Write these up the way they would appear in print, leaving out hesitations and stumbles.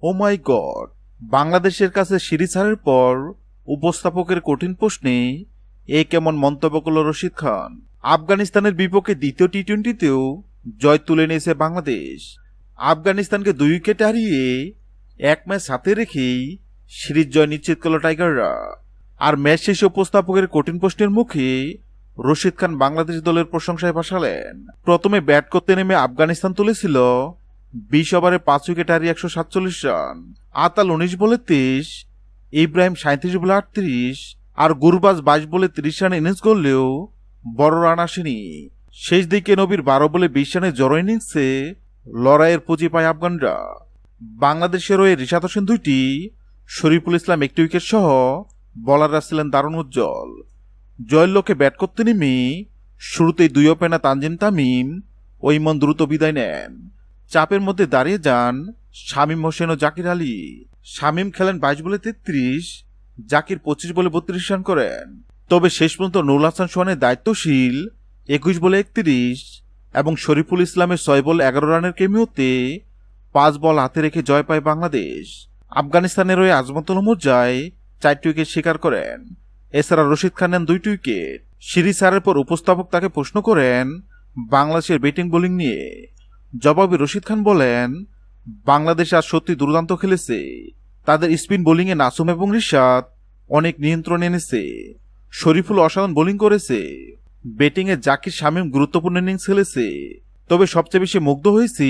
ও মাই god, বাংলাদেশের কাছে series হারের পর উপস্থাপকের কঠিন প্রশ্নে কেমন মন্তব্য করল রশিদ খান। আফগানিস্তানের বিপক্ষে দ্বিতীয় টি-20তেও জয় তুলে নিয়েছে বাংলাদেশ। আফগানিস্তানকে 2 উইকেট হারিয়ে 1 ম্যাচ হাতে রেখেই সিরিজ জয় নিশ্চিত করল টাইগাররা। আর ম্যাচ শেষে উপস্থাপকের কঠিন প্রশ্নের মুখে রশিদ খান বাংলাদেশ দলের প্রশংসায় ভাসালেন। প্রথমে ব্যাট করতে নেমে আফগানিস্তান তুলেছিল 20 ওভারে 5 উইকেট হারিয়ে 147 রান। আতাল 19 বলে 23, ইব্রাহিম 37 বলে 38 আর গুরবাজ 22 বলে 30 রান ইনিংস করলেও বড় রান আসেনি। শেষ দিকে নবীর 12 বলে 20 রানের জড়ো ইনিংসে লড়াইয়ের পুঁজি পায় আফগানরা। বাংলাদেশের হয়ে রিশাদ হোসেন 2টি, শরীফুল ইসলাম 1টি উইকেট সহ বোলাররা ছিলেন দারুণ উজ্জ্বল। জয়ের লক্ষ্যে ব্যাট করতে নেমে শুরুতেই 2 ওপেনার তানজিম তামিম ও ইমন দ্রুত বিদায় নেন। চাপের মধ্যে দাঁড়িয়ে যান শামীম হোসেন ও জাকির আলী। শামীম খেলেন 22 বলে 33, জাকির 25 বলে 32 রান করেন। তবে শেষ পর্যন্ত নুরুল হাসান সোহানের দায়িত্বশীল 21 বলে 31 এবং শরীফুল ইসলামের 6 বলে 11 রানের কেমিওতে 5 বল হাতে রেখে জয় পায় বাংলাদেশ। আফগানিস্তানের হয়ে আজমতুল মোর্জায় 4টি উইকেট শিকার করেন। এছাড়া রশিদ খান নেন 2টি উইকেট। সিরিজ হারের পর উপস্থাপক তাকে প্রশ্ন করেন বাংলাদেশের ব্যাটিং বোলিং নিয়ে। জবাবে রশিদ খান বলেন, বাংলাদেশ আজ সত্যি দুর্দান্ত খেলেছে। তাদের স্পিন বোলিংয়ে নাসুম এবং রিশাদ অনেক নিয়ন্ত্রণ এনেছে। শরীফুল অসাধারণ বোলিং করেছে। ব্যাটিংয়ে জাকির শামীম গুরুত্বপূর্ণ ইনিংস খেলেছে। তবে সবচেয়ে বেশি মুগ্ধ হয়েছি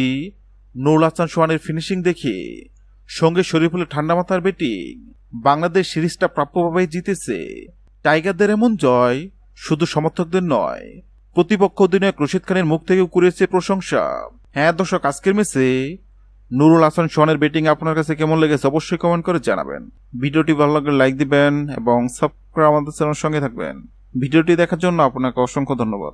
নুরুল হাসান সোহানের ফিনিশিং দেখে, সঙ্গে শরীফুলের ঠান্ডা মাথার ব্যাটিং। বাংলাদেশ সিরিজটা প্রাপ্যভাবেই জিতেছে। টাইগারদের এমন জয় শুধু সমর্থকদের নয়, প্রতিপক্ষ অধিনায়ক রশিদ খানের মুখ থেকেও কুড়িয়েছে প্রশংসা। হ্যাঁ দর্শক, আজকের ম্যাচে নুরুল হাসান সোহানের ব্যাটিং আপনার কাছে কেমন লেগেছে অবশ্যই কমেন্ট করে জানাবেন। ভিডিওটি ভালো লাগলে লাইক দিবেন এবং সাবস্ক্রাইব আমাদের চ্যানেলের সঙ্গে থাকবেন। ভিডিওটি দেখার জন্য আপনাকে অসংখ্য ধন্যবাদ।